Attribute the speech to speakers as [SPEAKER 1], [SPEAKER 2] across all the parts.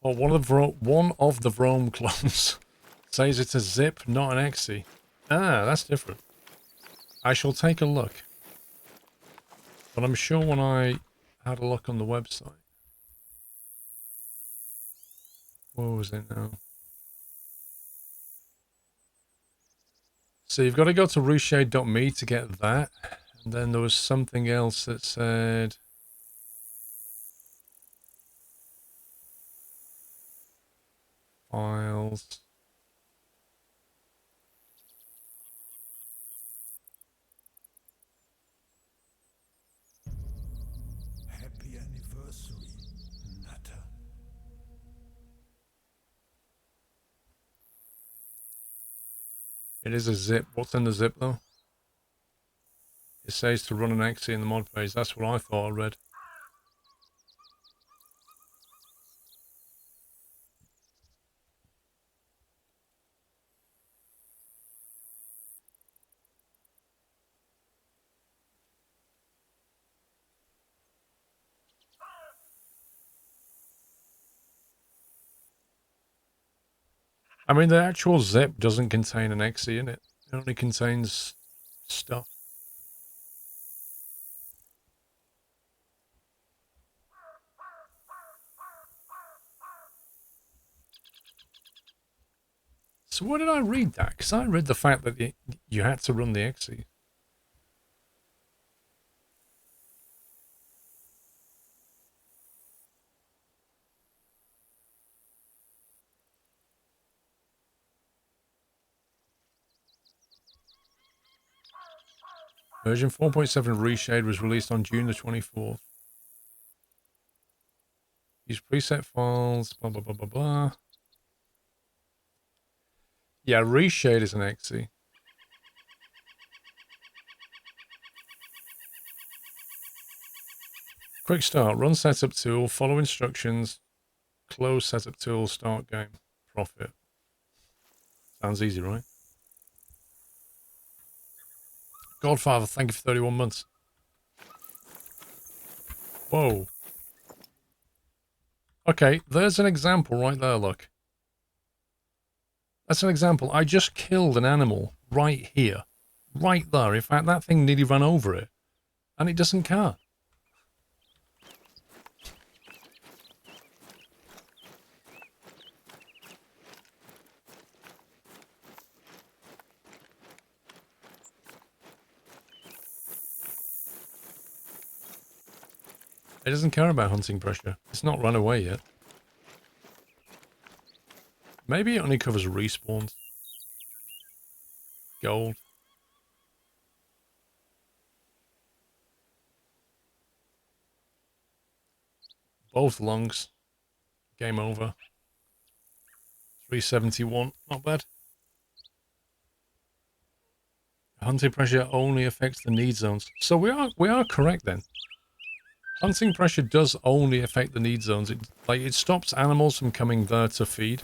[SPEAKER 1] Well, one of the Vrome clones says it's a zip, not an exe. Ah, that's different. I shall take a look. But I'm sure when I had a look on the website. What was it now? So you've got to go to reshade.me to get that. And then there was something else that said... Files.
[SPEAKER 2] Happy anniversary, Nutter.
[SPEAKER 1] It is a zip. What's in the zip though? It says to run an exe in the mod page. That's what I thought I read. I mean, the actual zip doesn't contain an exe in it. It only contains stuff. So where did I read that? Because I read the fact that you had to run the exe. Version 4.7 of ReShade was released on June the 24th. Use preset files, blah, blah, blah, blah, blah. Yeah, ReShade is an exe. Quick start, run setup tool, follow instructions, close setup tool, start game, profit. Sounds easy, right? Godfather, thank you for 31 months. Whoa. Okay, there's an example right there, look. That's an example. I just killed an animal right here. Right there. In fact, that thing nearly ran over it. And it doesn't care. It doesn't care about hunting pressure. It's not run away yet. Maybe it only covers respawns. Gold. Both lungs. Game over. 371. Not bad. Hunting pressure only affects the need zones. So we are correct then. Hunting pressure does only affect the need zones. It stops animals from coming there to feed,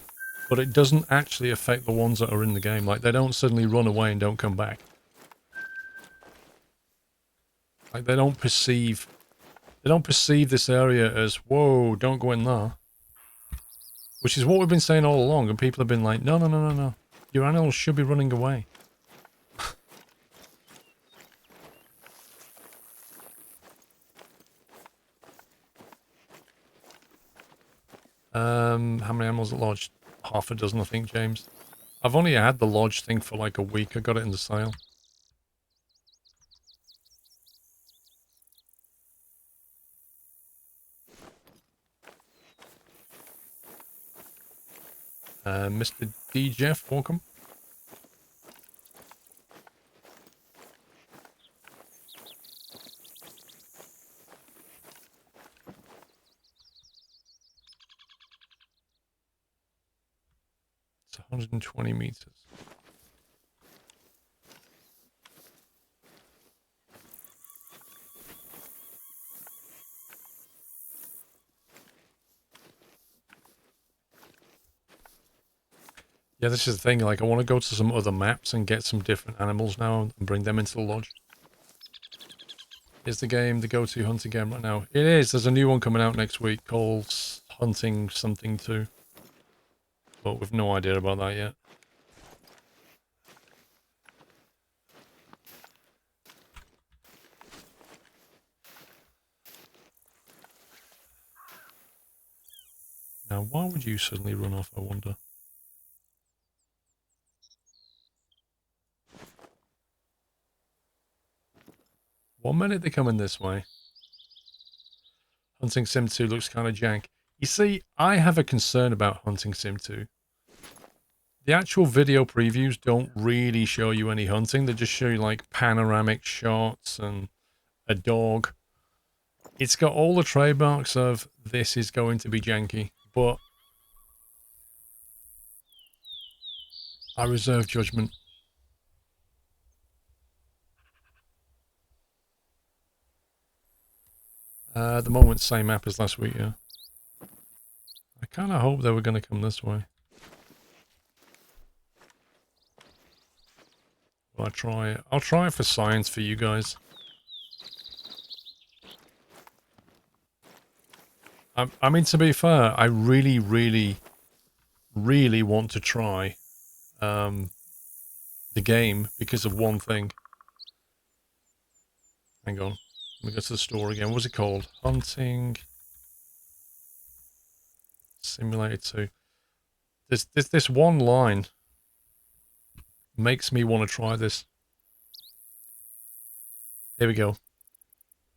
[SPEAKER 1] but it doesn't actually affect the ones that are in the game. Like, they don't suddenly run away and don't come back. Like, they don't perceive this area as, whoa, don't go in there. Which is what we've been saying all along, and people have been like, no, no, no, no, no. Your animals should be running away. How many animals at lodge? Half a dozen, I think, James. I've only had the lodge thing for like a week. I got it in the sale. Mr. D. Jeff, welcome. It's 120 meters. Yeah, this is the thing, like, I want to go to some other maps and get some different animals now and bring them into the lodge. Is the game the go-to hunting game right now? It is. There's a new one coming out next week called hunting something too. But we've no idea about that yet. Now, why would you suddenly run off, I wonder? One minute they're coming this way. Hunting Sim 2 looks kind of jank. You see, I have a concern about Hunting Sim 2. The actual video previews don't really show you any hunting. They just show you like panoramic shots and a dog. It's got all the trademarks of this is going to be janky, but I reserve judgment. At the moment, same map as last week, yeah. I kind of hope they were going to come this way. Will I try it? I'll try it for science for you guys. I mean, to be fair, I really, really, really want to try the game because of one thing. Hang on. Let me go to the store again. What was it called? Hunting Simulator 2. This one line makes me want to try this. Here we go.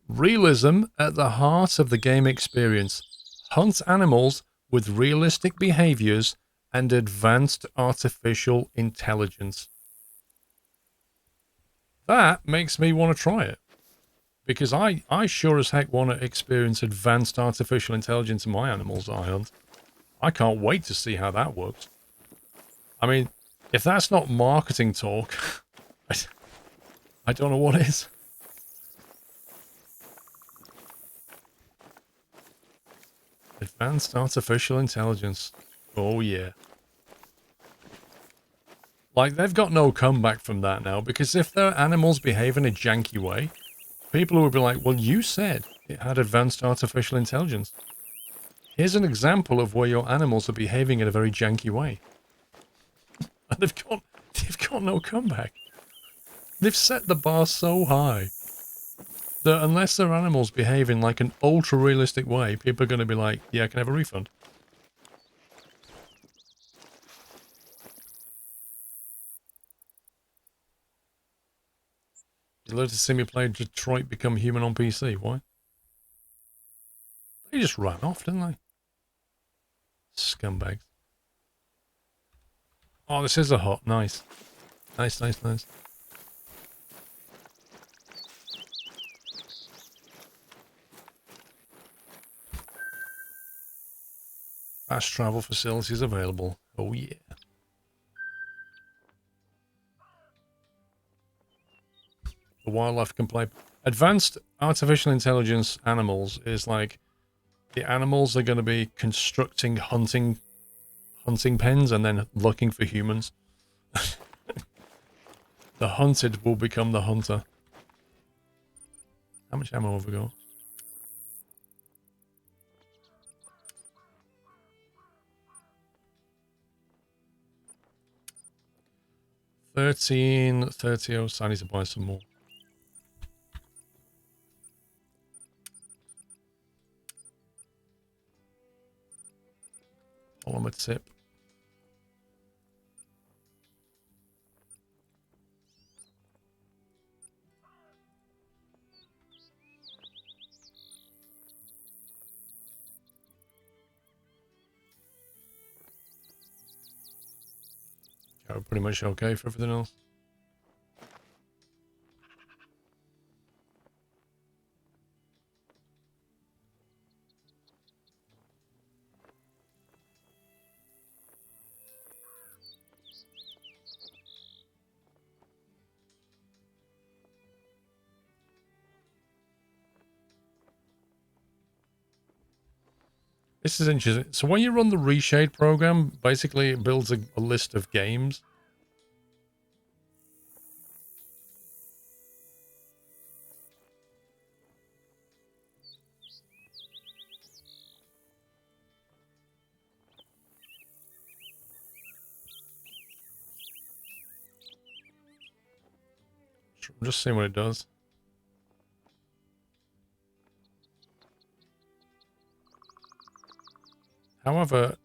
[SPEAKER 1] Realism at the heart of the game experience. Hunt animals with realistic behaviors and advanced artificial intelligence. That makes me want to try it. Because I sure as heck want to experience advanced artificial intelligence in my animals I hunt. I can't wait to see how that works. I mean, if that's not marketing talk, I don't know what is. Advanced artificial intelligence. Oh yeah. Like, they've got no comeback from that now, because if their animals behave in a janky way, people will be like, well, you said it had advanced artificial intelligence. Here's an example of where your animals are behaving in a very janky way. And they've got no comeback. They've set the bar so high that unless their animals behave in like an ultra-realistic way, people are going to be like, yeah, I can have a refund. You learn to see me play Detroit Become Human on PC. Why? They just ran off, didn't they? Scumbags. Oh, this is a hut. Nice. Nice, nice, nice. Fast travel facilities available. Oh, yeah. The wildlife can play. Advanced artificial intelligence animals is like the animals are going to be constructing hunting pens and then looking for humans. The hunted will become the hunter. How much ammo have we got? $13.30. So I need to buy some more. Polymer tip. Okay, we're pretty much okay for everything else. This is interesting. So when you run the ReShade program, basically it builds a list of games. I'm just seeing what it does. However,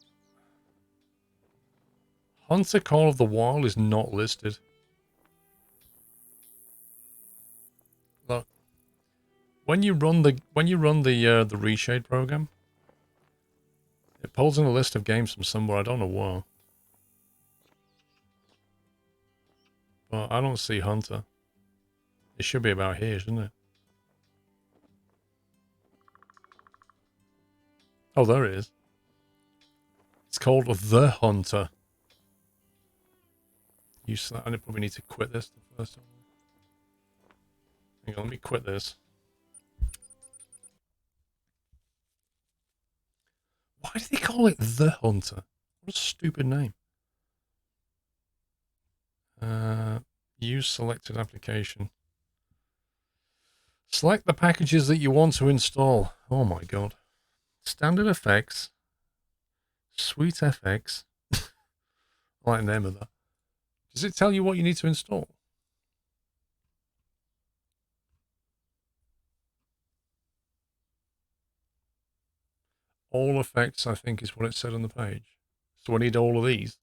[SPEAKER 1] Hunter Call of the Wild is not listed. Look, when you run the ReShade program, it pulls in a list of games from somewhere. I don't know where. But I don't see Hunter. It should be about here, shouldn't it? Oh, there it is. It's called theHunter. I probably need to quit this first. Hang on, let me quit this. Why do they call it The Hunter? What a stupid name. Use selected application. Select the packages that you want to install. Oh my god. Standard effects. Sweet FX. I like the name of that. Does it tell you what you need to install? All effects, I think, is what it said on the page. So I need all of these.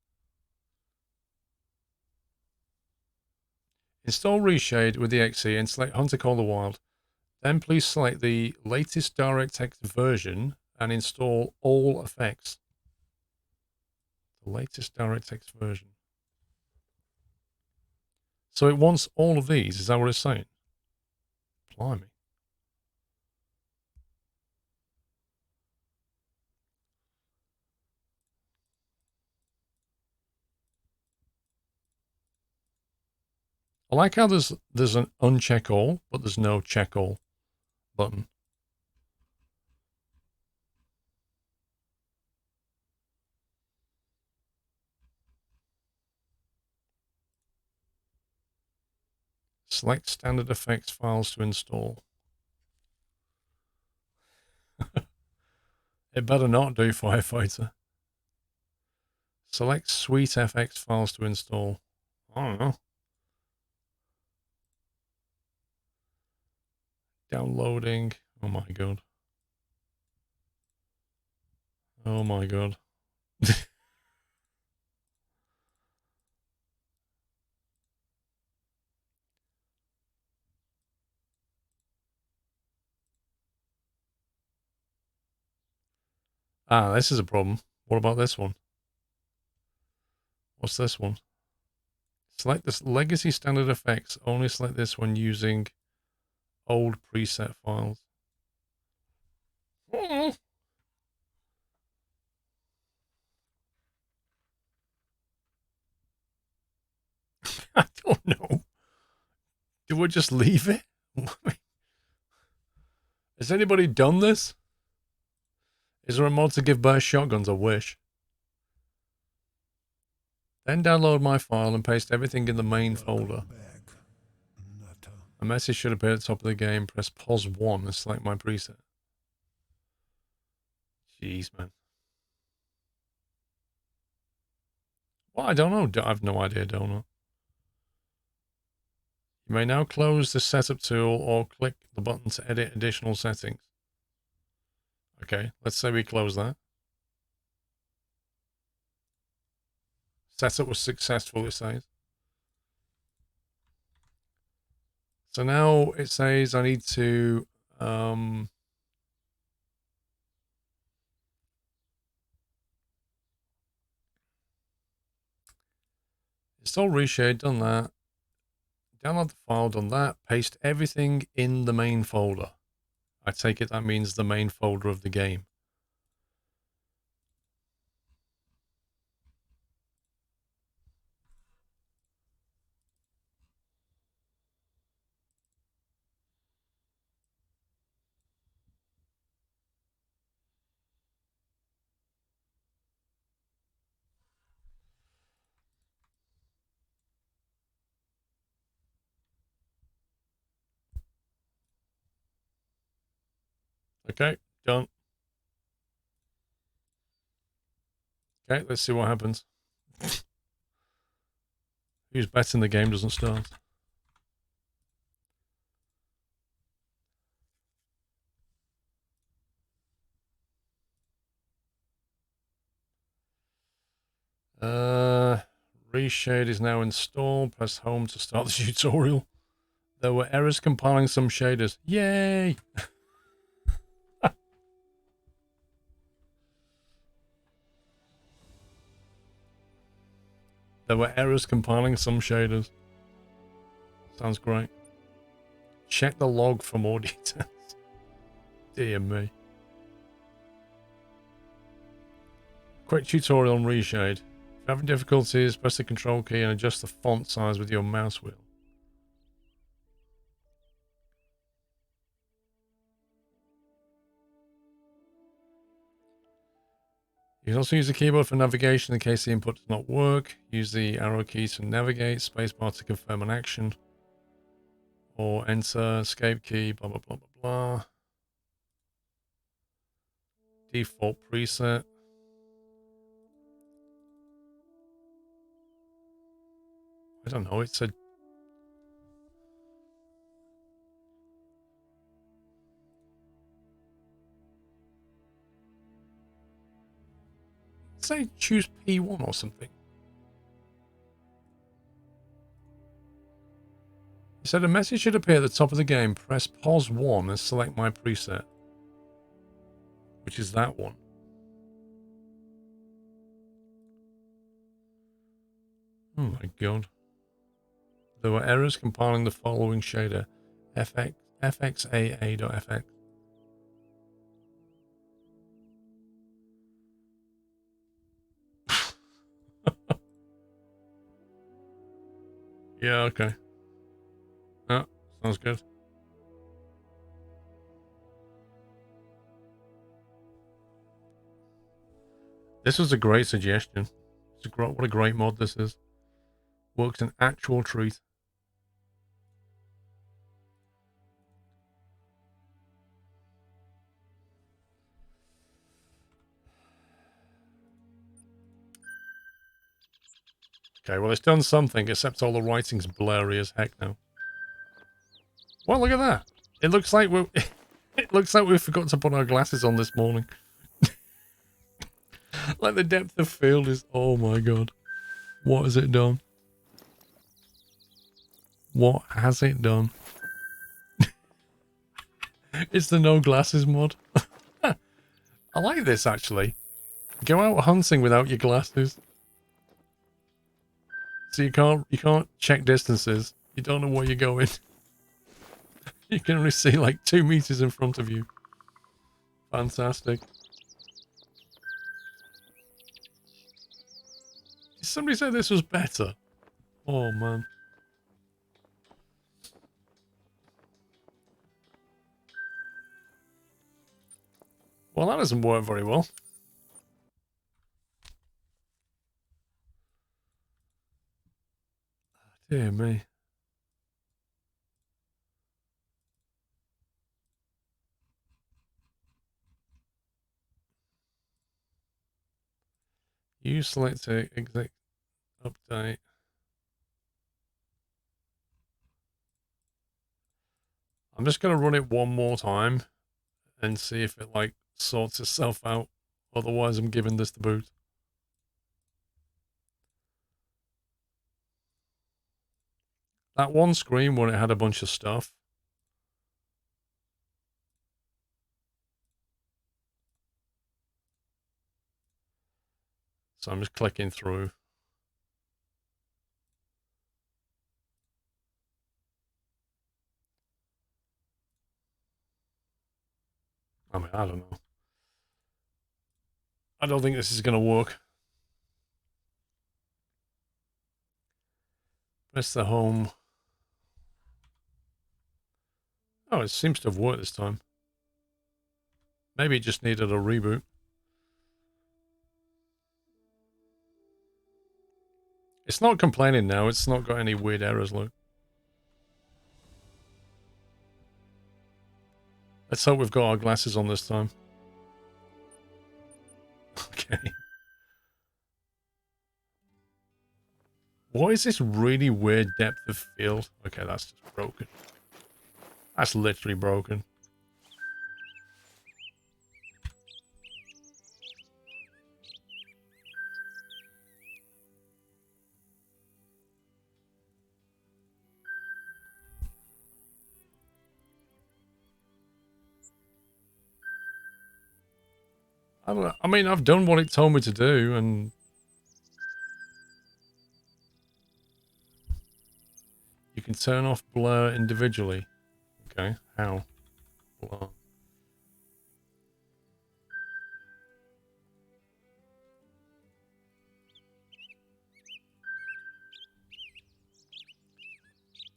[SPEAKER 1] Install ReShade with the XE and select Hunter Call the Wild. Then please select the latest DirectX version and install all effects. The latest DirectX version. So it wants all of these. Is that what it's saying? Blimey. I like how there's an uncheck all, but there's no check all button. Select standard effects files to install. It better not do, Firefighter. Select Sweet FX files to install. I don't know. Downloading. Oh my god. Oh my god. Ah, this is a problem. What about this one? What's this one? Select this legacy standard effects. Only select this when using old preset files. I don't know. Do we just leave it? Has anybody done this? Is there a mod to give bear shotguns a wish? Then download my file and paste everything in the main folder. A message should appear at the top of the game. Press pause 1 and select my preset. Jeez, man. Well, I don't know. I have no idea, don't know. You may now close the setup tool or click the button to edit additional settings. Okay, let's say we close that. Setup was successful, it says. So now it says I need to install ReShade, done that. Download the file, done that. Paste everything in the main folder. I take it that means the main folder of the game. Okay, done. Okay, let's see what happens. Who's betting the game doesn't start? ReShade is now installed. Press home to start the tutorial. There were errors compiling some shaders. Yay! There were errors compiling some shaders. Sounds great. Check the log for more details. Dear me. Quick tutorial on ReShade. If you're having difficulties, press the control key and adjust the font size with your mouse wheel. You can also use the keyboard for navigation in case the input does not work. Use the arrow key to navigate, spacebar to confirm an action, or enter, escape key, blah, blah, blah, blah, blah. Default preset. I don't know, it said... Say choose P1 or something. It said a message should appear at the top of the game. Press pause 1 and select my preset. Which is that one. Oh my god. There were errors compiling the following shader. fxaa.fx. Yeah, okay. Oh, sounds good. This was a great suggestion. What a great mod this is. Works an actual treat. Okay, well, it's done something, except all the writing's blurry as heck now. Well, look at that. It looks like we it looks like we forgot to put our glasses on this morning. Like the depth of field is, oh my god. What has it done? What has it done? It's the no glasses mod. I like this actually. Go out hunting without your glasses. So you can't check distances. You don't know where you're going. You can only see like 2 meters in front of you. Fantastic. Somebody said this was better. Oh man. Well, that doesn't work very well. Dear me. You select to exit update. I'm just going to run it one more time and see if it like sorts itself out. Otherwise, I'm giving this the boot. That one screen when it had a bunch of stuff. So I'm just clicking through. I mean, I don't know. I don't think this is going to work. Press the home. Oh, it seems to have worked this time. Maybe it just needed a reboot. It's not complaining now. It's not got any weird errors, look. Let's hope we've got our glasses on this time. Okay. What is this really weird depth of field? Okay, that's just broken. That's literally broken. I don't know. I mean, I've done what it told me to do, and you can turn off blur individually. Okay, how? Blur.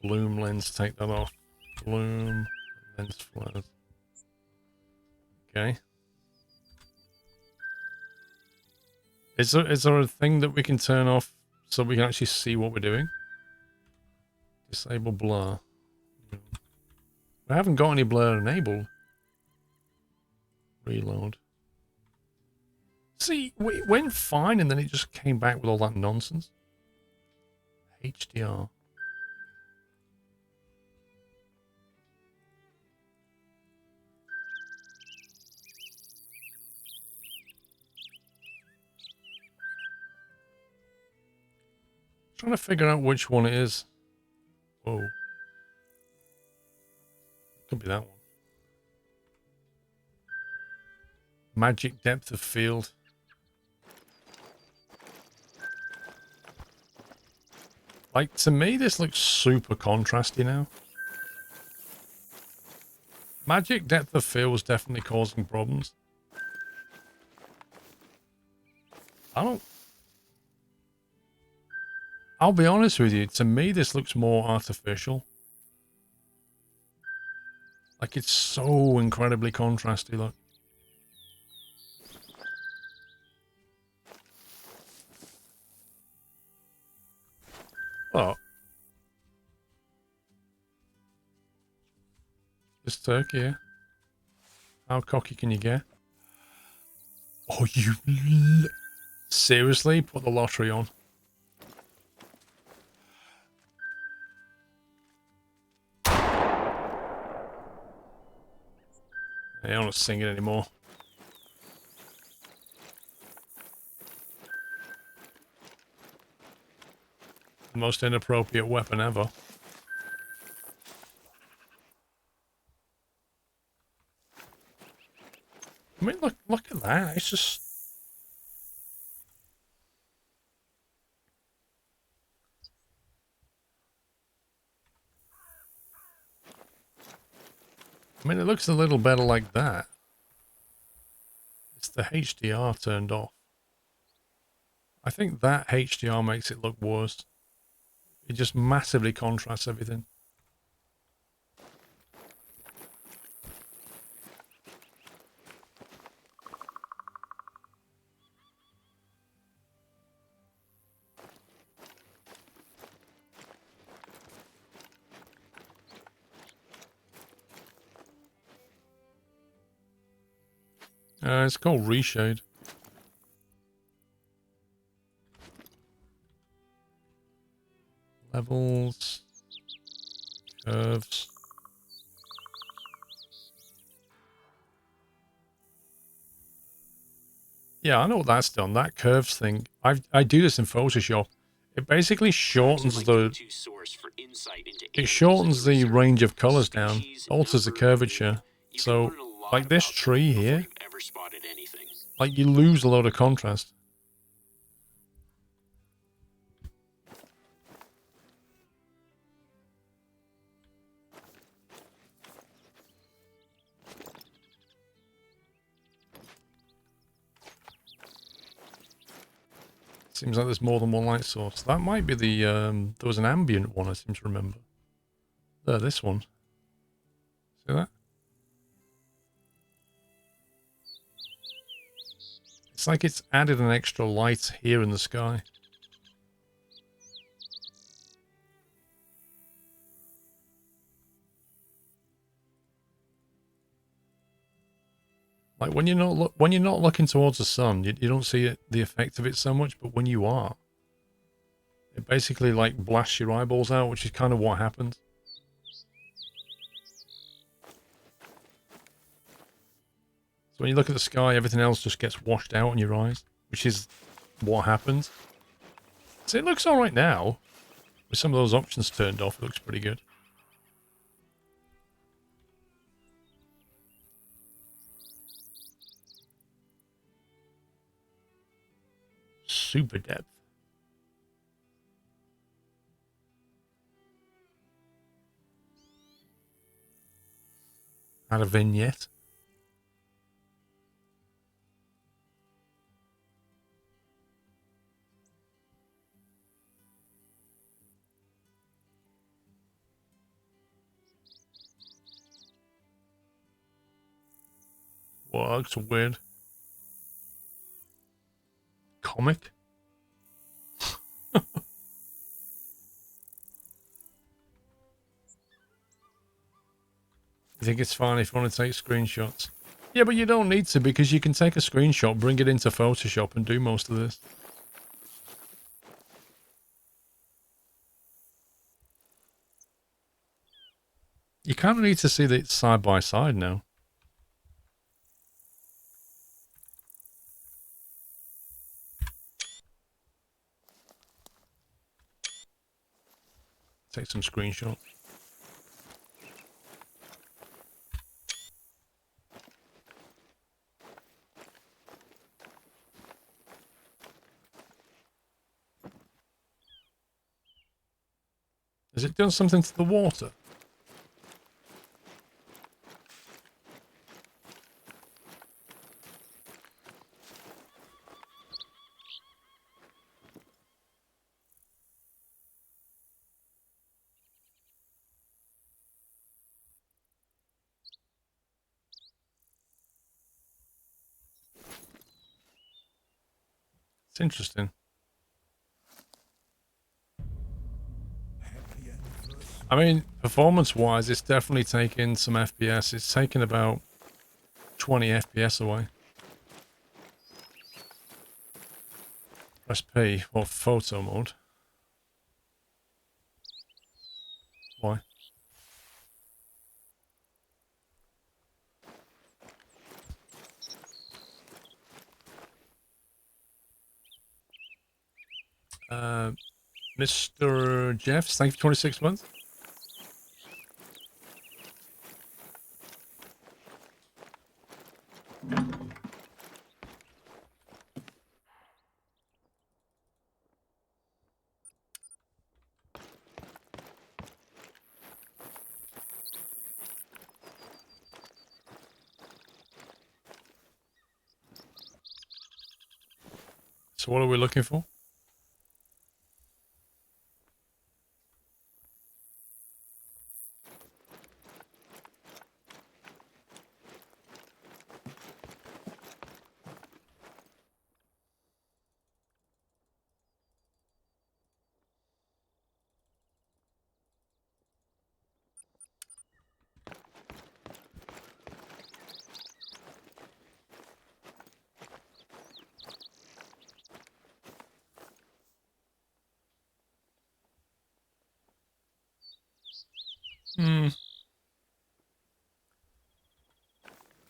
[SPEAKER 1] Bloom lens, take that off. Bloom, lens flares. Okay. Is there a thing that we can turn off so we can actually see what we're doing? Disable blur. We haven't got any blur enabled. Reload. See, it went fine and then it just came back with all that nonsense. HDR. Trying to figure out which one it is. Whoa. Could be that one. Magic depth of field. Like, to me, this looks super contrasty now. Magic depth of field was definitely causing problems. I'll be honest with you, to me this looks more artificial. Like, it's so incredibly contrasty, look. Oh. This turkey here. How cocky can you get? Oh, you... Seriously? Put the lottery on. I don't want to sing it anymore. The most inappropriate weapon ever. I mean, look at that. It's just... I mean, it looks a little better like that. It's the HDR turned off. I think that HDR makes it look worse. It just massively contrasts everything. It's called ReShade. Levels. Curves. Yeah, I know what that's done. That curves thing. I do this in Photoshop. It basically shortens the... It shortens the range of colors down. Alters the curvature. So, like this tree here, like you lose a lot of contrast. Seems like there's more than one light source. That might be the, there was an ambient one, I seem to remember. There, this one. See that? It's like it's added an extra light here in the sky. Like when you're not looking towards the sun, you don't see the effect of it so much, but when you are, it basically like blasts your eyeballs out, which is kind of what happens. So when you look at the sky, everything else just gets washed out in your eyes, which is what happens. So it looks alright now. With some of those options turned off, it looks pretty good. super depth. Add a vignette. Whoa, that looks weird. Comic? I think it's fine if you want to take screenshots. Yeah, but you don't need to because you can take a screenshot, bring it into Photoshop and do most of this. You kind of need to see that side by side now. Take some screenshots. Has it done something to the water? It's interesting.
[SPEAKER 2] Happy anniversary.
[SPEAKER 1] I mean, performance-wise, it's definitely taken some FPS. It's taken about 20 FPS away. Press P or photo mode. Why? Mr. Jeffs, thank you for 26 months. So what are we looking for?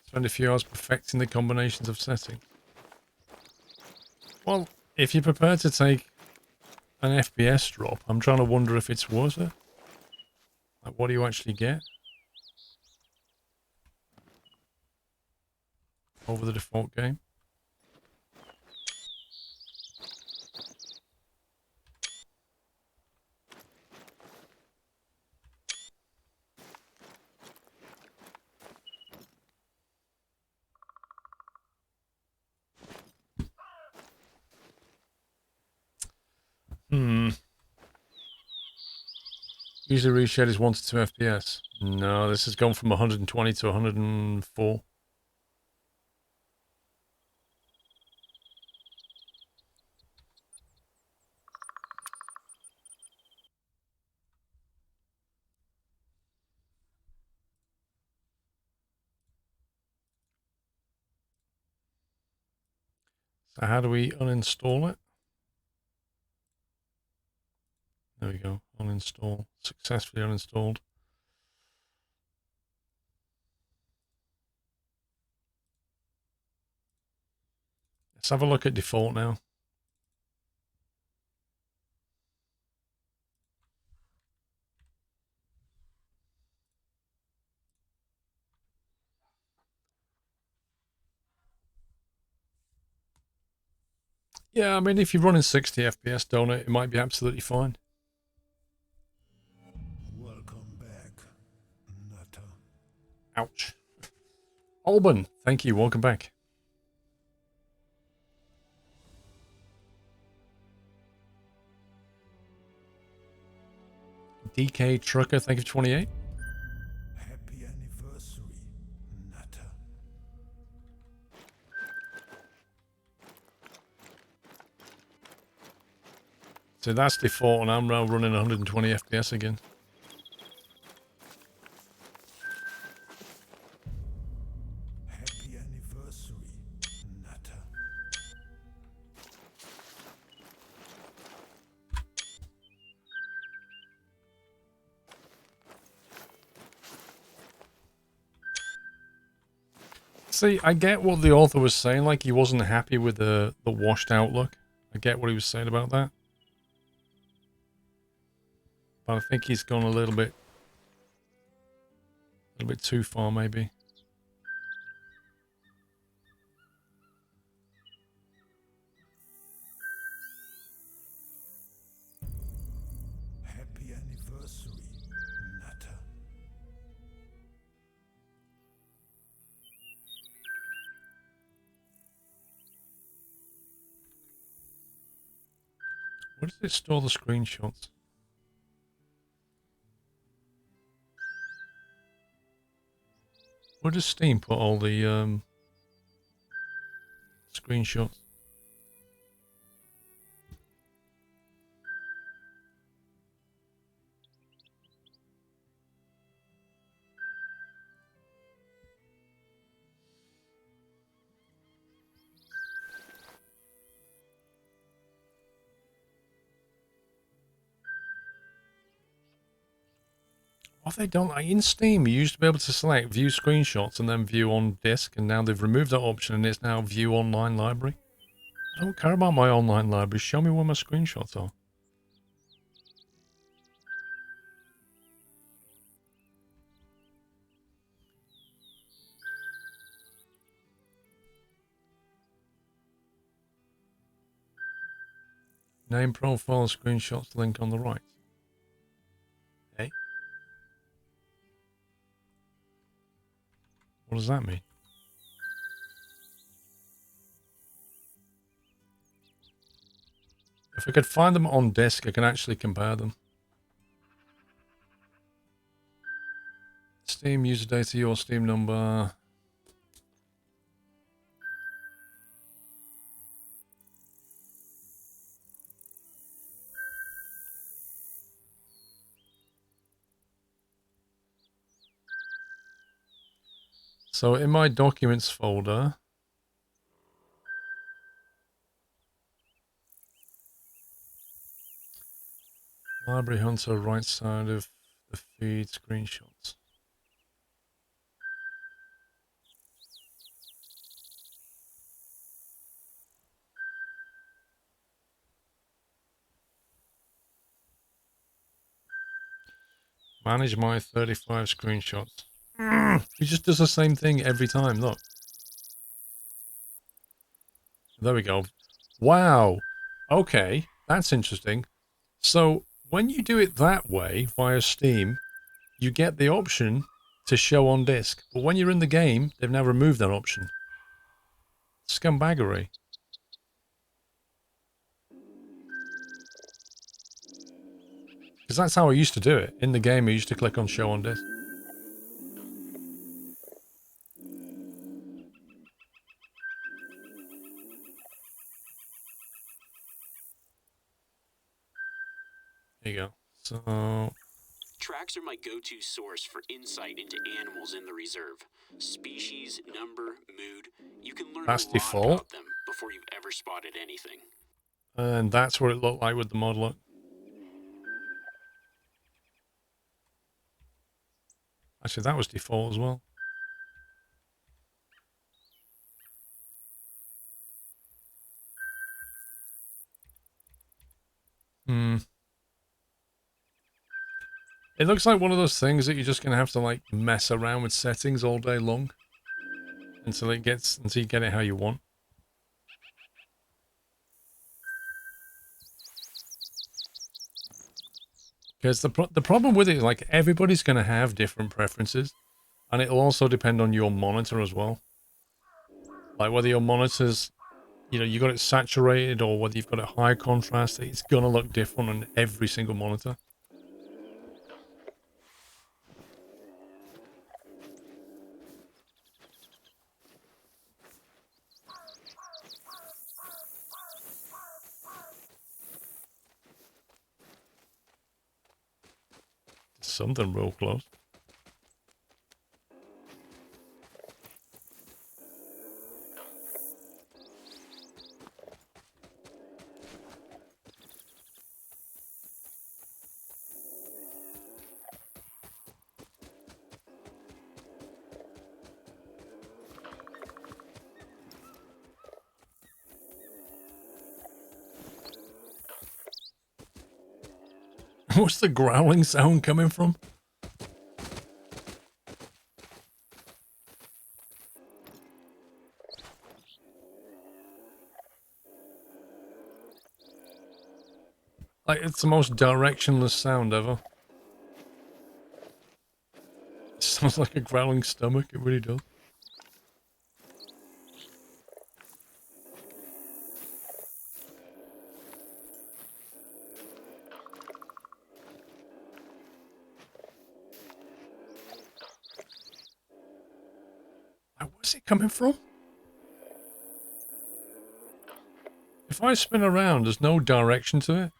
[SPEAKER 1] Spend a few hours perfecting the combinations of settings. Well, if you're prepared to take an FPS drop, I'm trying to wonder if it's worth it. Like, what do you actually get over the default game? Usually ReShade is 1 to 2 FPS. No, this has gone from 120 to 104. So how do we uninstall it? There we go. Uninstall. Successfully uninstalled. Let's have a look at default now. Yeah, I mean, if you're running 60 FPS, don't it? It might be absolutely fine.
[SPEAKER 2] Welcome back, Nutter.
[SPEAKER 1] Ouch. Alban, thank you. Welcome back. DK Trucker, thank you for 28.
[SPEAKER 2] Happy anniversary, Nutter.
[SPEAKER 1] So that's default, and I'm now running 120 FPS again.
[SPEAKER 2] Happy anniversary, Nutter.
[SPEAKER 1] See, I get what the author was saying, like he wasn't happy with the washed out look. I get what he was saying about that. But I think he's gone a little bit too far, maybe.
[SPEAKER 2] Happy anniversary, Nutter.
[SPEAKER 1] Where does it store the screenshots? Where does Steam put all the screenshots? What they don't like in Steam, you used to be able to select view screenshots and then view on disk, and now they've removed that option and it's now view online library. I don't care about my online library. Show me where my screenshots are. Name, profile, screenshots, link on the right. Hey? What does that mean? If I could find them on disk, I can actually compare them. Steam user data, your Steam number. So in my documents folder, Library Hunter, right side of the feed, screenshots. Manage my 35 screenshots. He just does the same thing every time, look. There we go. Wow. Okay, that's interesting. So when you do it that way via Steam, you get the option to show on disk. But when you're in the game, they've now removed that option. Scumbaggery. Because that's how I used to do it. In the game, I used to click on show on disk. There you go. So...
[SPEAKER 3] Tracks are my go-to source for insight into animals in the reserve. Species, number, mood. You can learn
[SPEAKER 1] That's
[SPEAKER 3] a lot
[SPEAKER 1] default.
[SPEAKER 3] about them before you've ever spotted anything.
[SPEAKER 1] And that's what it looked like with the mod look. Actually, that was default as well. It looks like one of those things that you're just going to have to like mess around with settings all day long until you get it how you want. Because the problem with it is, like, everybody's going to have different preferences. And it'll also depend on your monitor as well. Like, whether your monitor's, you know, you got it saturated or whether you've got it high contrast, it's going to look different on every single monitor. Something real close. What's the growling sound coming from? Like, it's the most directionless sound ever. It sounds like a growling stomach, it really does. Where's it coming from? If I spin around, there's no direction to it.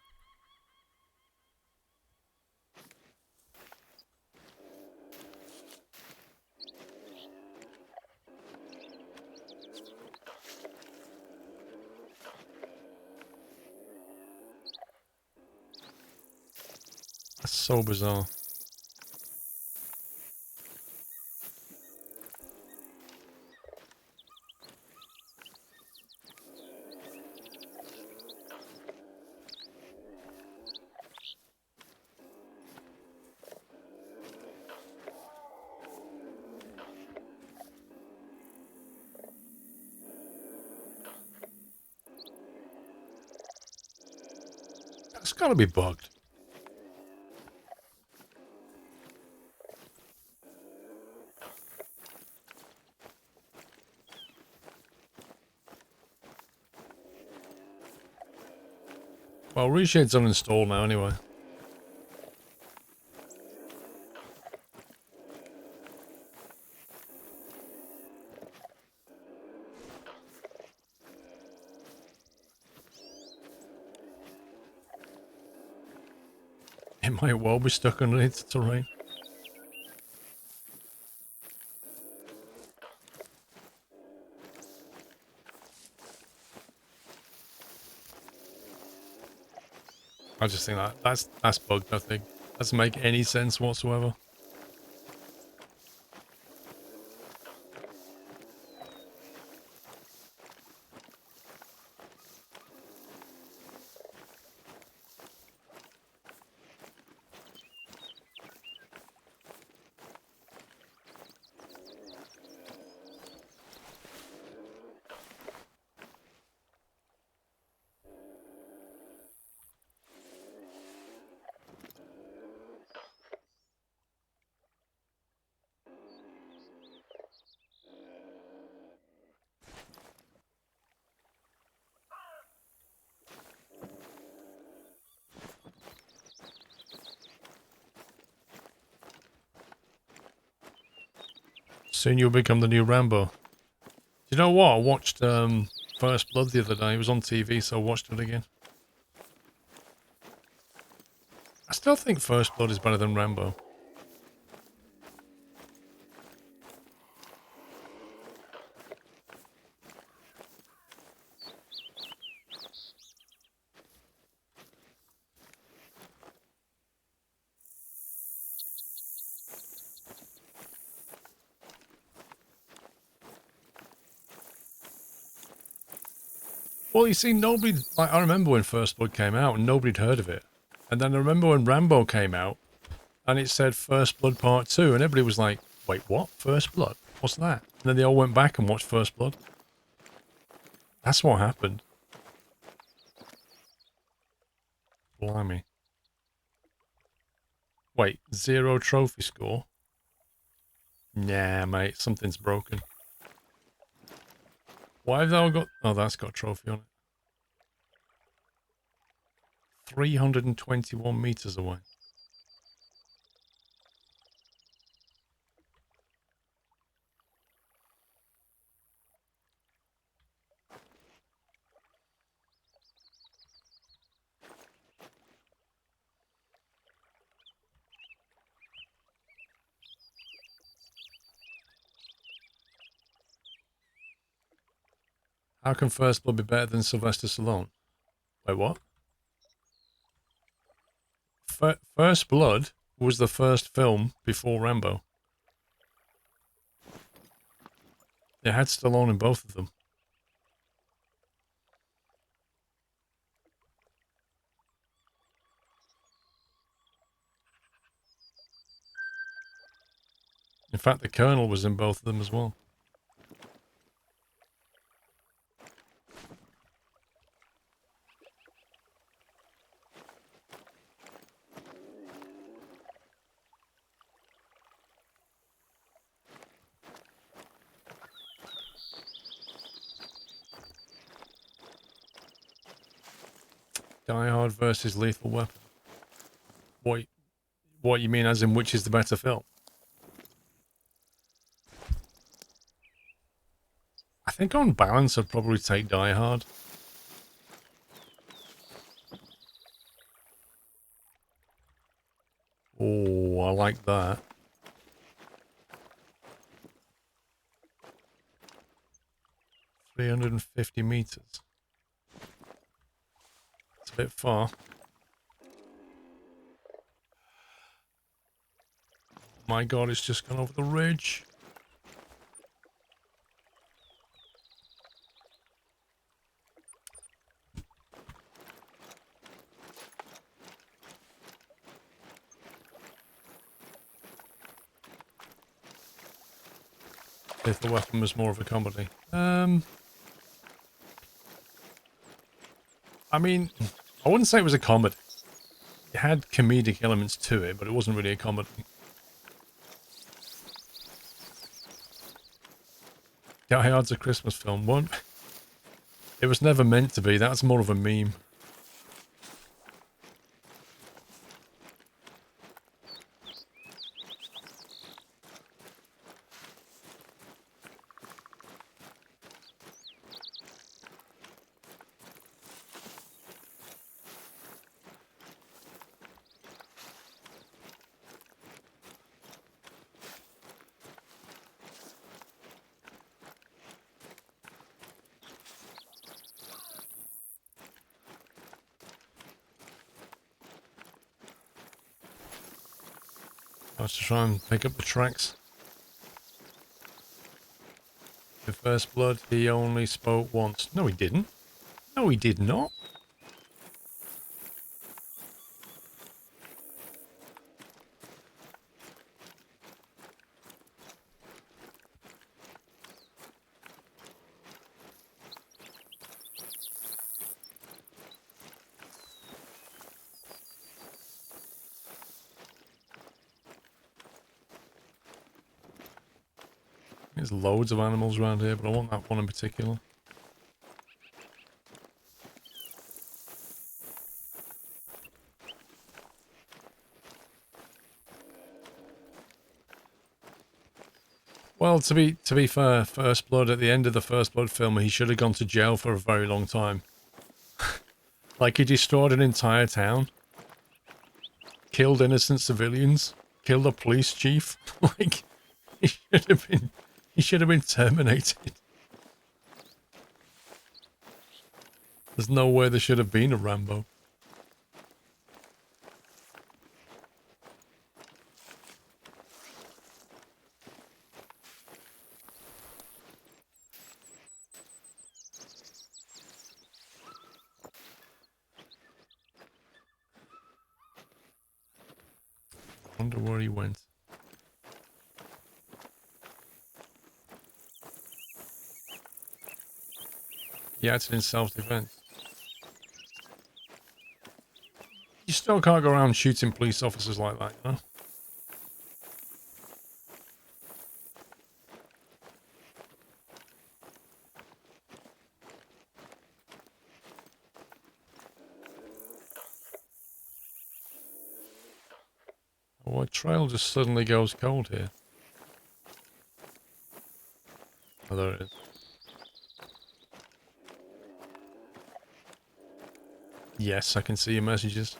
[SPEAKER 1] That's so bizarre. It's gotta be bugged. Well, ReShade's uninstalled now anyway. It might well be stuck underneath the terrain. I just think that's bugged, I think. Doesn't make any sense whatsoever. Soon you'll become the new Rambo. You know what? I watched First Blood the other day. It was on TV, so I watched it again. I still think First Blood is better than Rambo. Well, you see, nobody... Like, I remember when First Blood came out and nobody'd heard of it. And then I remember when Rambo came out and it said First Blood Part 2 and everybody was like, wait, what? First Blood? What's that? And then they all went back and watched First Blood. That's what happened. Blimey. Wait, 0 trophy score? Nah, mate, something's broken. Why have they all got... Oh, that's got a trophy on it. 321 meters away. How can First Blood be better than Sylvester Stallone? Wait, what? First Blood was the first film before Rambo. It had Stallone in both of them. In fact, the Colonel was in both of them as well. Die Hard versus Lethal Weapon. What you mean as in which is the better film? I think on balance I'd probably take Die Hard. Oh, I like that. $350 meters. It's a bit far. My god, it's just gone over the ridge. If the weapon was more of a comedy. I mean, I wouldn't say it was a comedy. It had comedic elements to it, but it wasn't really a comedy. Die Hard's a Christmas film. What? It was never meant to be. That's more of a meme. I was to try and pick up the tracks. The First Blood, he only spoke once. No, he didn't. No, he did not. There's loads of animals around here, but I want that one in particular. Well, to be fair, First Blood, at the end of the First Blood film, he should have gone to jail for a very long time. Like, he destroyed an entire town. Killed innocent civilians. Killed a police chief. Like, he should have been terminated. There's no way there should have been a Rambo. Wonder where he went. He acted in self-defense. You still can't go around shooting police officers like that, you know? Oh, a trail just suddenly goes cold here. Oh, there it is. Yes, I can see your messages.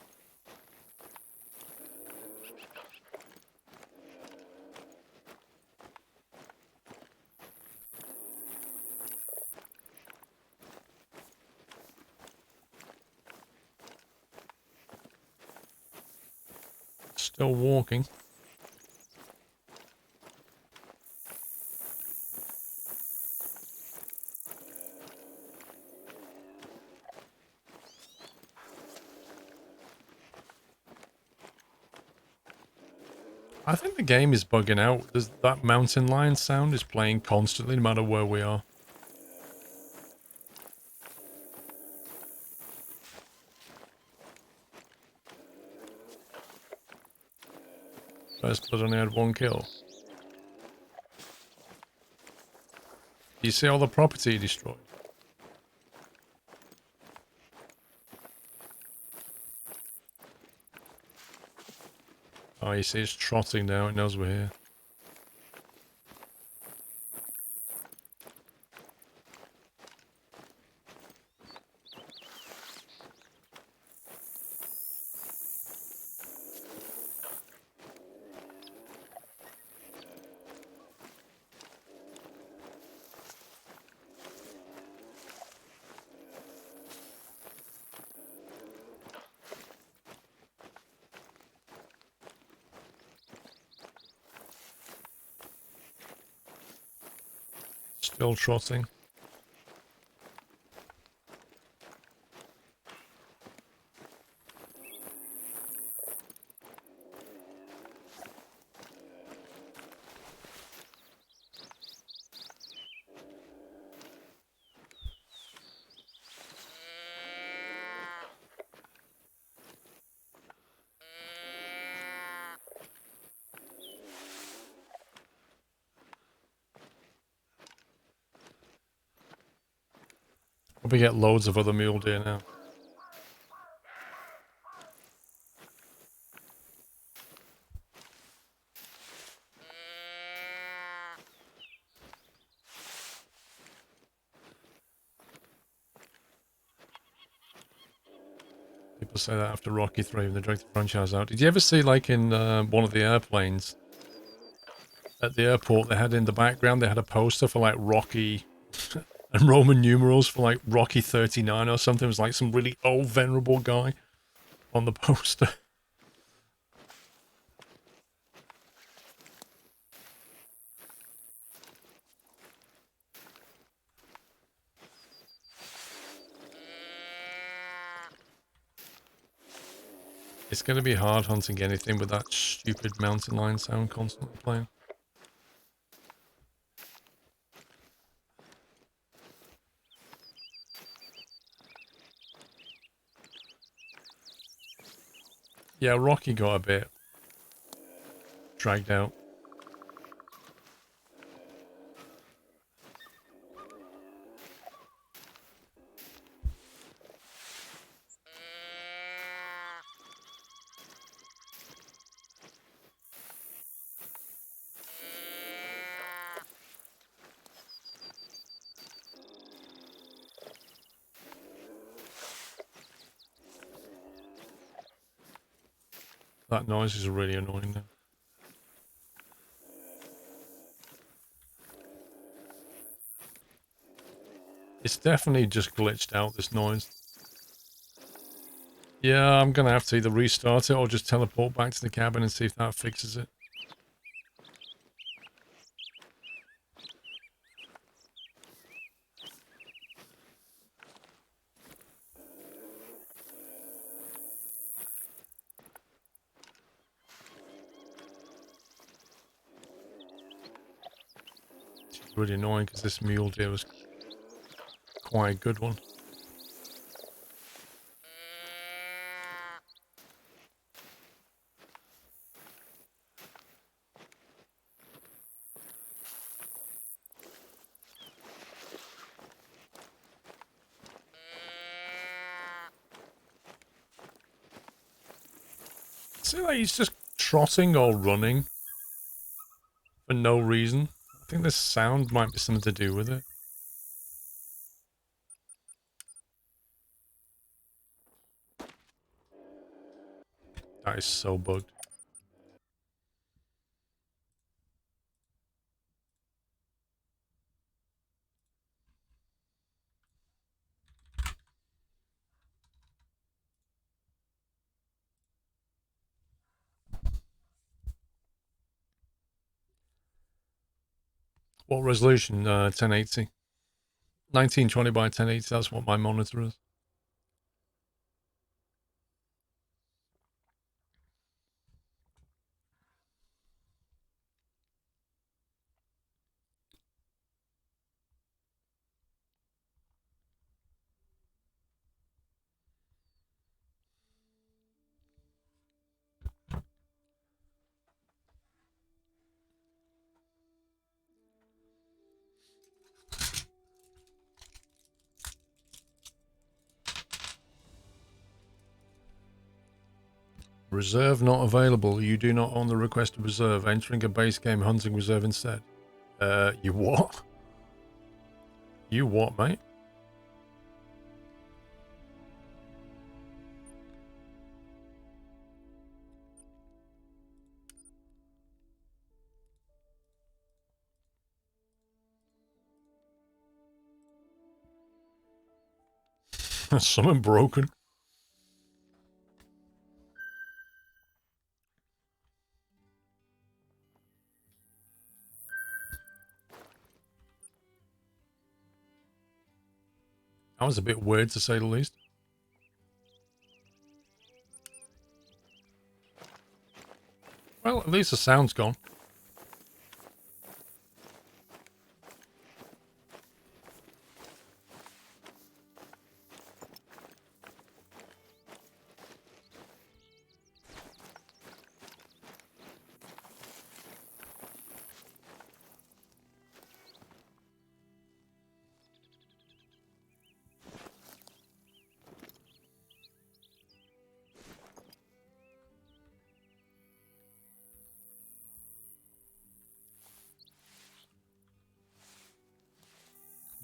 [SPEAKER 1] Still walking. I think the game is bugging out. That mountain lion sound is playing constantly no matter where we are. First blood only had 1 kill. You see all the property destroyed? Oh, you see it's trotting now. It knows we're here. Still trotting. Probably get loads of other mule deer now. People say that after Rocky 3 when they dragged the franchise out. Did you ever see, like, in one of the airplanes at the airport, they had in the background, they had a poster for, like, Rocky and Roman numerals for, like, Rocky 39 or something. It was, like, some really old, venerable guy on the poster. It's going to be hard hunting anything with that stupid mountain lion sound constantly playing. Yeah, Rocky got a bit dragged out. That noise is really annoying now. It's definitely just glitched out, this noise. Yeah, I'm going to have to either restart it or just teleport back to the cabin and see if that fixes it. It's really annoying because this mule deer was quite a good one. See, like, he's just trotting or running for no reason. I think this sound might be something to do with it. That is so bugged. What resolution? 1080. 1920 by 1080, that's what my monitor is. Reserve not available. You do not own the requested reserve. Entering a base game hunting reserve instead. You what? You what, mate? Something broken. That was a bit weird, to say the least. Well, at least the sound's gone.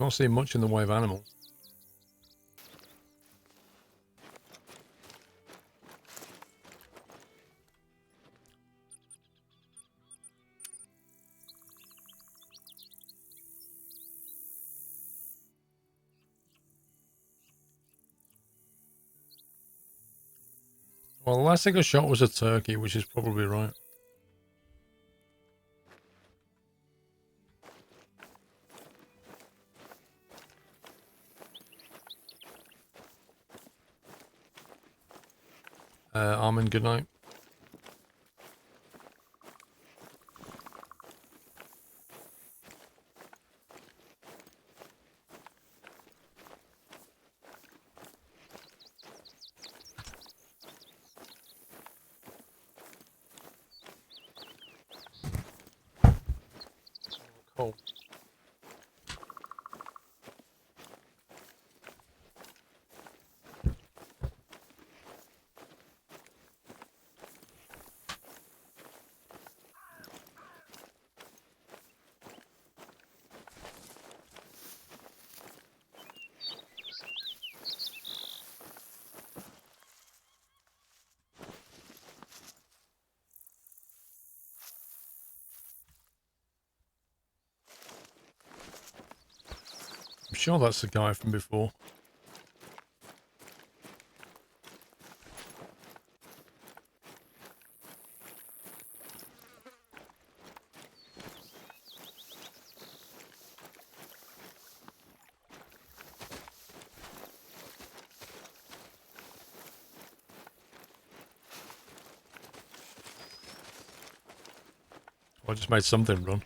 [SPEAKER 1] Not seeing much in the way of animals. Well, the last thing I shot was a turkey, which is probably right. Armin, good night. Cool. I'm sure that's the guy from before. I just made something run.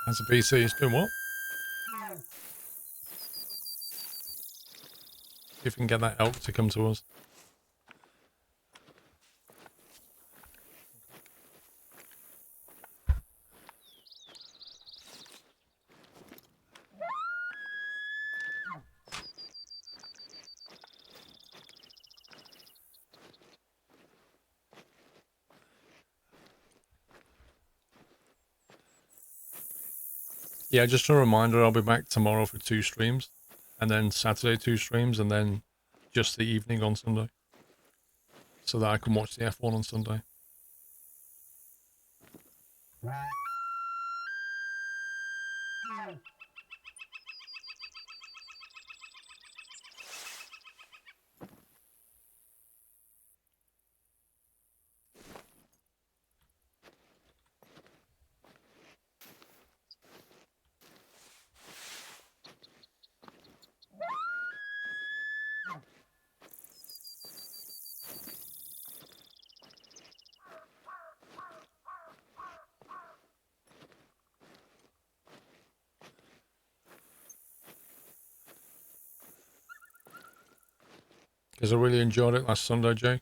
[SPEAKER 1] That's a PC. It's doing what? See if we can get that elk to come to us. Yeah, just a reminder, I'll be back tomorrow for 2 streams, and then Saturday 2 streams, and then just the evening on Sunday, so that I can watch the F1 on Sunday. Because I really enjoyed it last Sunday, Jake.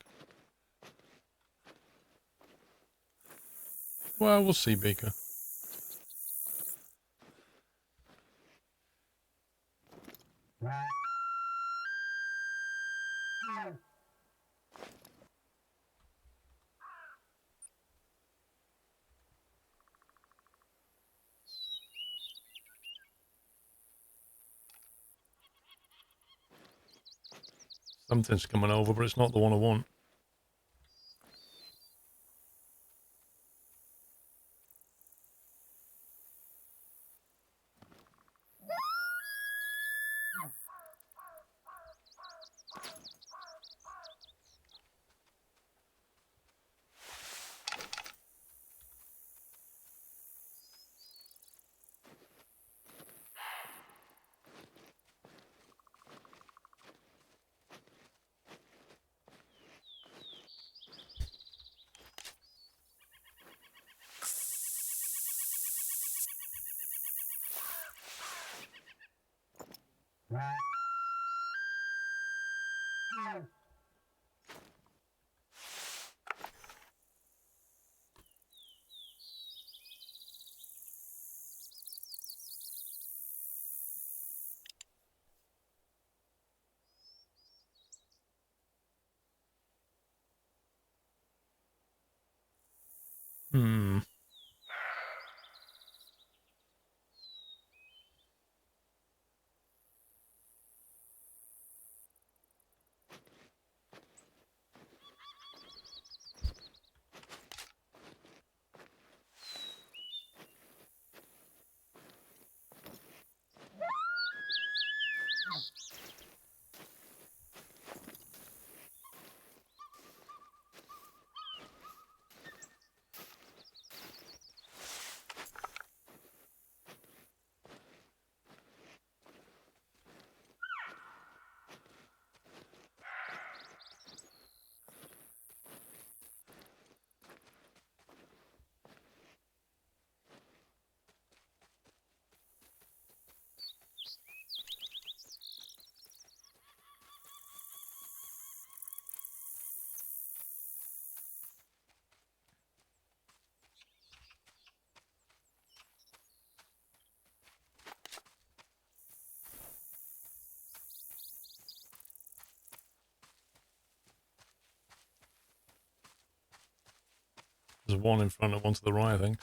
[SPEAKER 1] Well, we'll see, Beaker. Something's coming over, but it's not the one I want. Hmm. There's one in front and one to the right, I think.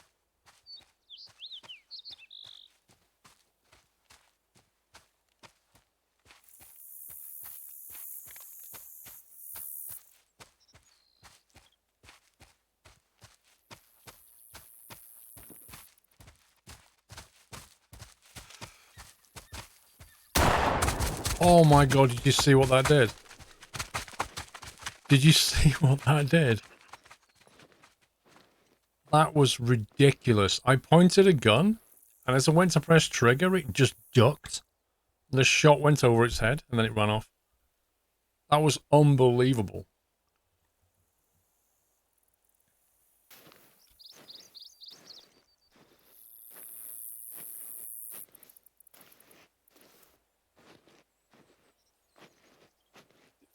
[SPEAKER 1] Oh my god, did you see what that did? Did you see what that did? That was ridiculous. I pointed a gun, and as I went to press trigger, it just ducked. And the shot went over its head, and then it ran off. That was unbelievable.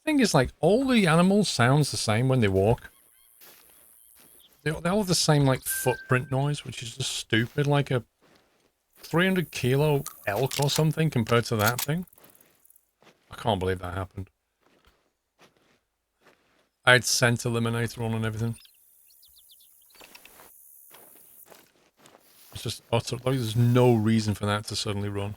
[SPEAKER 1] Thing is, like, all the animals sounds the same when they walk. They all have the same, like, footprint noise, which is just stupid. Like a 300 kilo elk or something compared to that thing. I can't believe that happened. I had scent eliminator on and everything. It's just utter, like, there's no reason for that to suddenly run.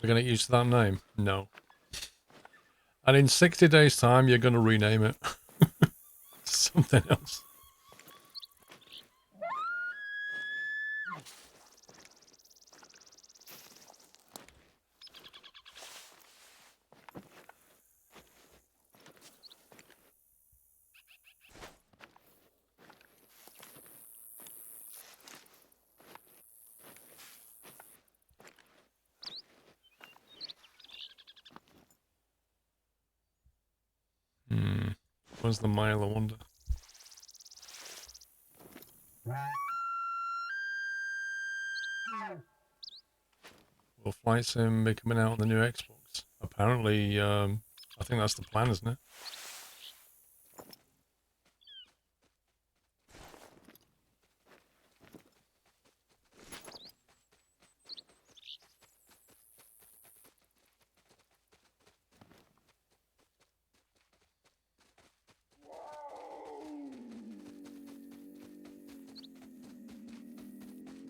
[SPEAKER 1] We're gonna get used to that name? No. And in 60 days' time, you're gonna rename it. Something else. Where's the mile, I wonder? Will Flight Sim be coming out on the new Xbox? Apparently, I think that's the plan, isn't it?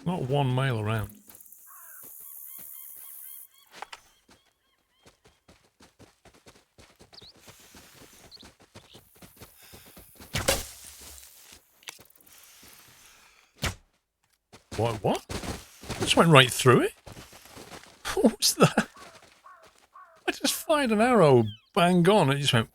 [SPEAKER 1] Not one male around. What? I just went right through it? What was that? I just fired an arrow bang on. It just went...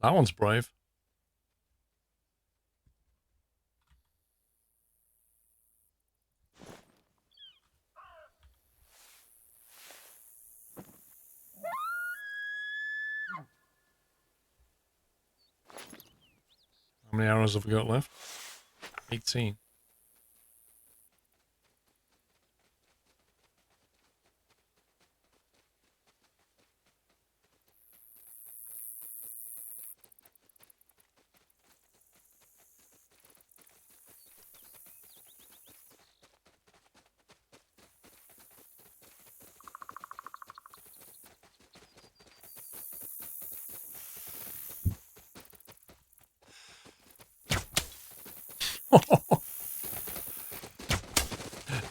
[SPEAKER 1] That one's brave. How many arrows have we got left? 18.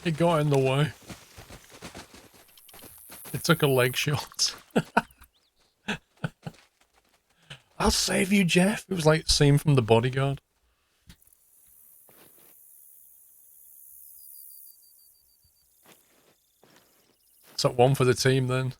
[SPEAKER 1] It got in the way. It took a leg shot. I'll save you, Jeff. It was like scene from The Bodyguard. Is that one for the team then?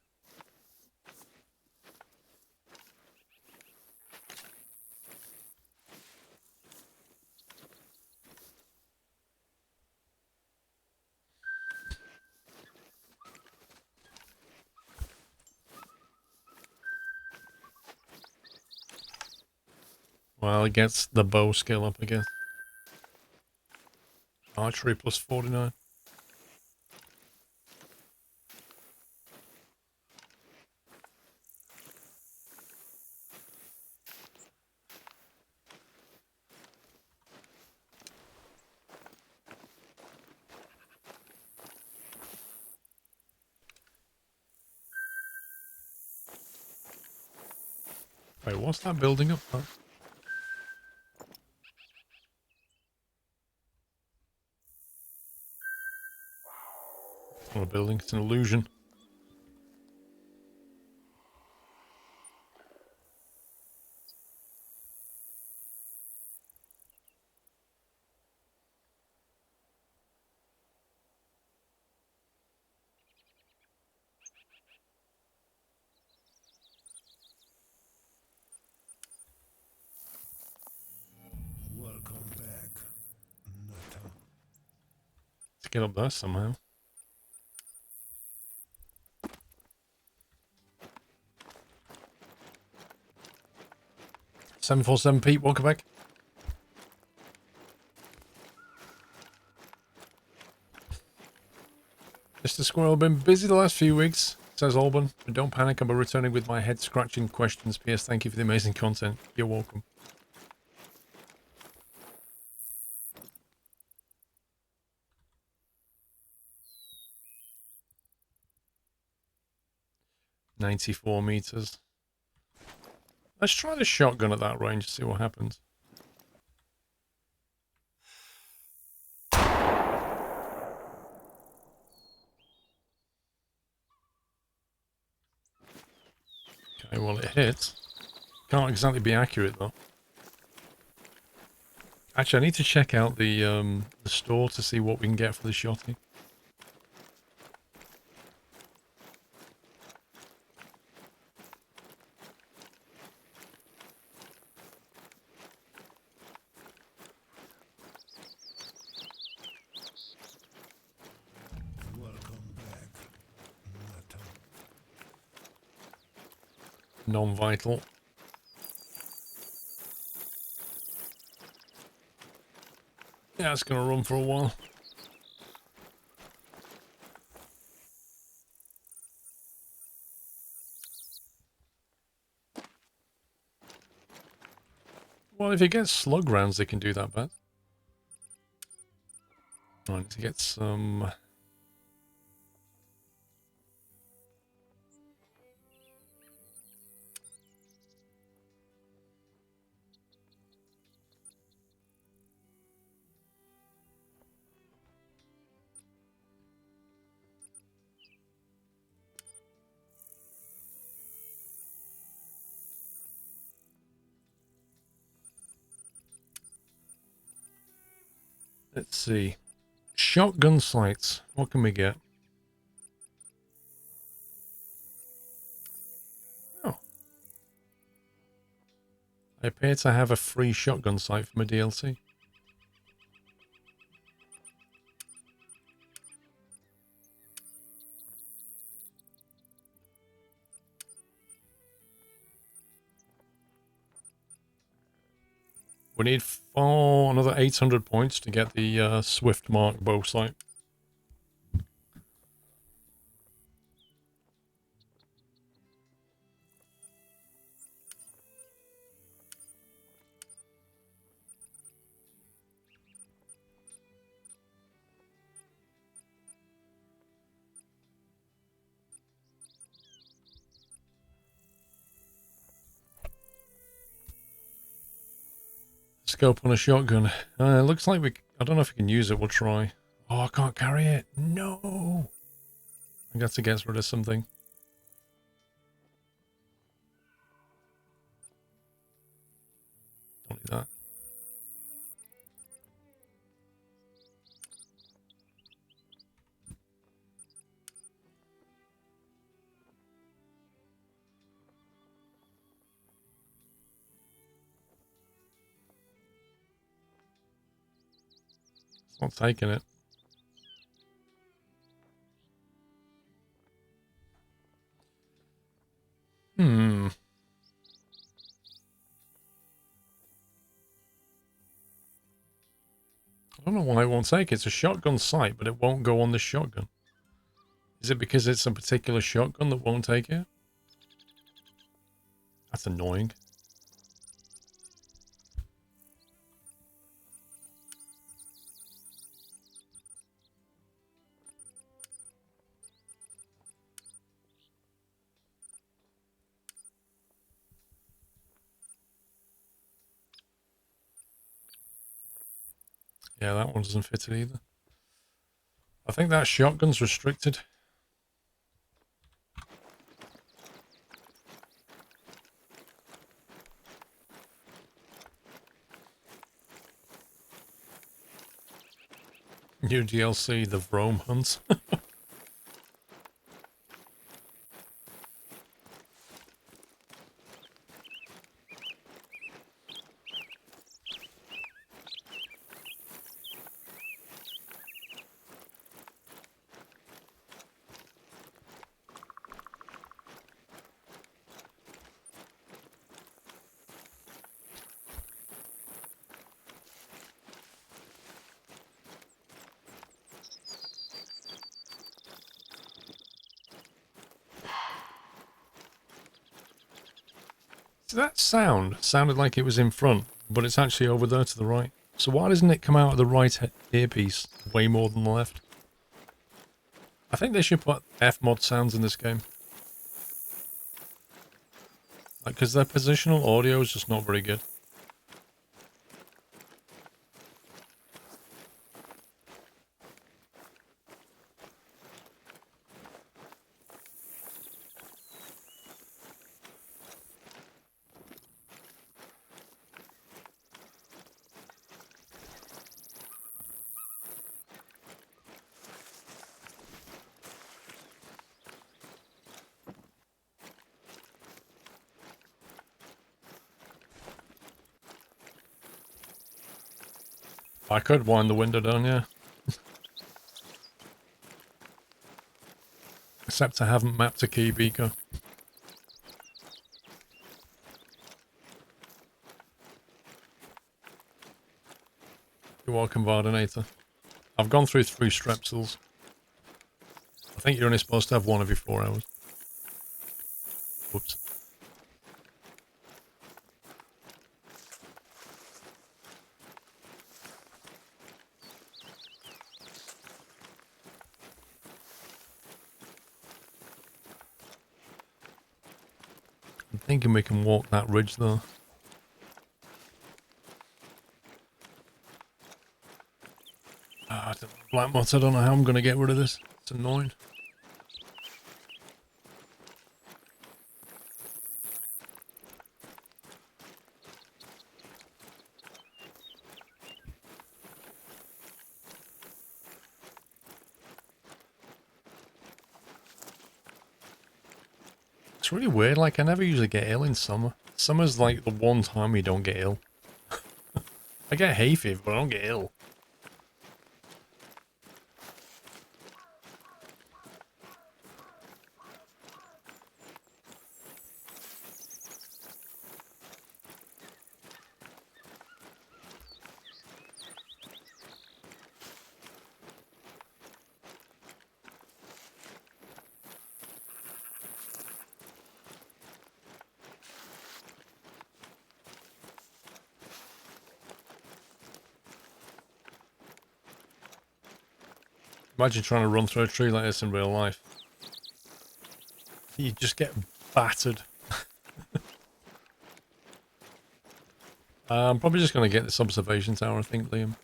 [SPEAKER 1] Well, it gets the bow skill up again. Archery plus 49. Wait, what's that building up there? It's not a building, it's an illusion. to get up there somehow. "747 Pete, welcome back." "Mr. Squirrel, been busy the last few weeks," says Alban. "But don't panic, I'll be returning with my head-scratching questions. P.S. Thank you for the amazing content." "You're welcome." "94 meters. Let's try the shotgun at that range, see what happens. Okay, well, it hit. Can't exactly be accurate, though. Actually, I need to check out the store to see what we can get for the shotty.
[SPEAKER 2] Welcome back, Nutter.
[SPEAKER 1] Non-vital. Yeah, it's gonna run for a while. Well, if you get slug rounds, they can do that bad. I need to get some... Let's see. Shotgun sights. What can we get? Oh. I appear to have a free shotgun sight from a DLC. We need another 800 points to get the Swift Mark bow sight. Scope on a shotgun. It looks like I don't know if we can use it. We'll try. Oh, I can't carry it. No. I got to get rid of something. Don't need that. It's not taking it. I don't know why it won't take it. It's a shotgun sight, but it won't go on the shotgun. Is it because it's a particular shotgun that won't take it? That's annoying. Yeah, that one doesn't fit it either. I think that shotgun's restricted. New DLC, the Vrome Hunt. So that sounded like it was in front, but it's actually over there to the right. So why doesn't it come out of the right earpiece way more than the left? I think they should put F-mod sounds in this game. Like, because their positional audio is just not very good. I could wind the window down, yeah. Except I haven't mapped a key beaker. You're welcome, Vardinator. I've gone through 3 strepsils. I think you're only supposed to have 1 every 4 hours. Whoops. I'm thinking we can walk that ridge though. I don't know, Black Moth, I don't know how I'm going to get rid of this. It's annoying. It's really weird, like I never usually get ill in summer. Summer's like the one time we don't get ill. I get hay fever, but I don't get ill. Imagine trying to run through a tree like this in real life. You just get battered. I'm probably just going to get this observation tower, I think, Liam.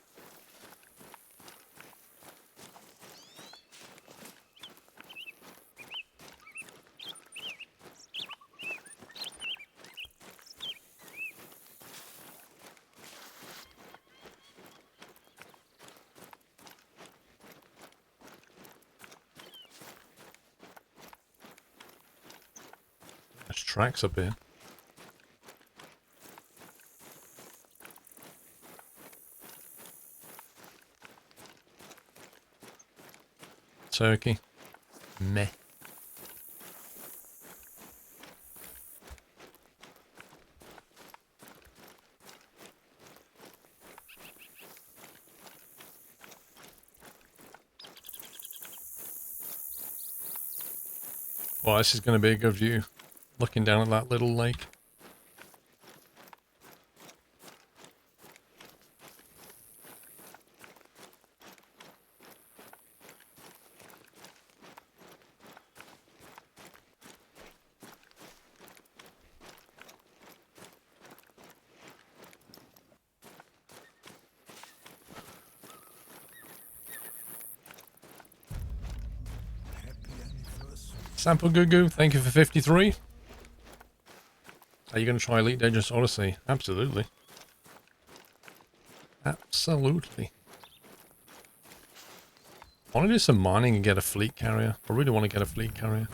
[SPEAKER 1] There's tracks up here. Turkey. Meh. Well, this is going to be a good view. Looking down at that little lake. Sample Goo Goo, thank you for 53. Are you going to try Elite Dangerous Odyssey? Absolutely. Absolutely. I want to do some mining and get a fleet carrier. I really want to get a fleet carrier.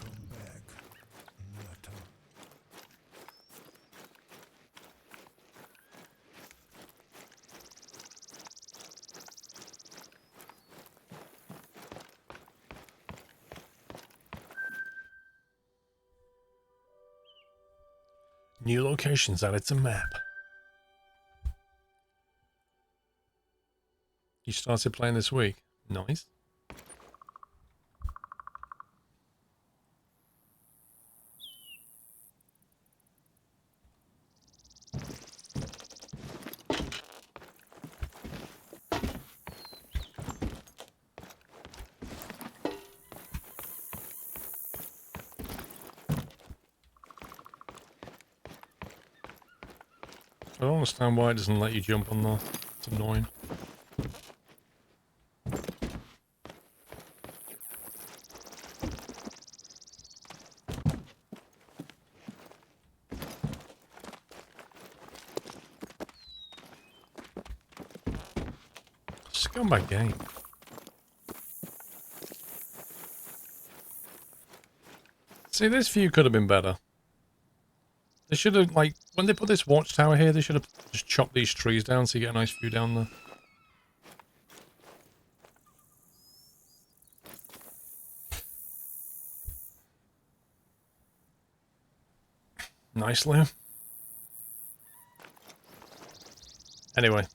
[SPEAKER 1] New locations added to map. You started playing this week. Nice. I don't understand why it doesn't let you jump on there. It's annoying. Scumbag game. See, this view could have been better. They should have, like, when they put this watchtower here, they should have just chopped these trees down so you get a nice view down there. Nicely. Anyway,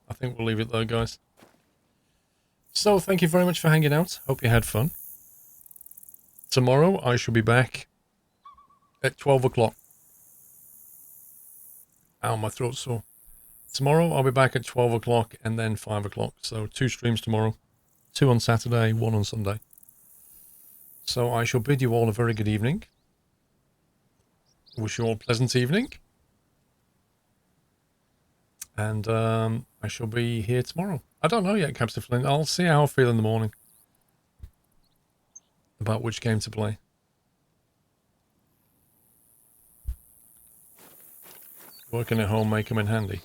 [SPEAKER 1] I think we'll leave it there, guys. So, thank you very much for hanging out. Hope you had fun. Tomorrow, I shall be back at 12 o'clock. Ow, my throat's sore. Tomorrow, I'll be back at 12 o'clock and then 5 o'clock. So, 2 streams tomorrow. 2 on Saturday, 1 on Sunday. So, I shall bid you all a very good evening. Wish you all a pleasant evening. And I shall be here tomorrow. I don't know yet, Captain Flynn. I'll see how I feel in the morning. About which game to play. Working at home, make them in handy.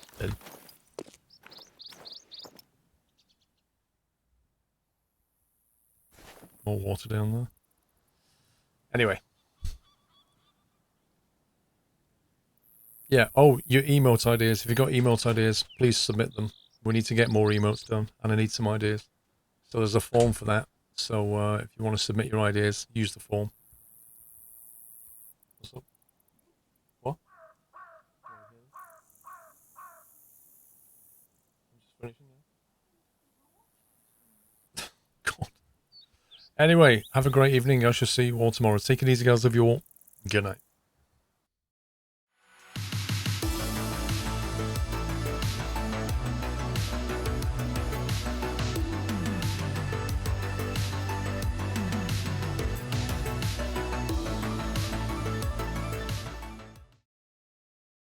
[SPEAKER 1] More water down there. Anyway. Yeah, oh, your emote ideas. If you've got emote ideas, please submit them. We need to get more emotes done, and I need some ideas. So there's a form for that. So if you want to submit your ideas, use the form. What's up? What? I'm just finishing now. God. Anyway, have a great evening. I shall see you all tomorrow. Take it easy, guys. Love you all. Good night.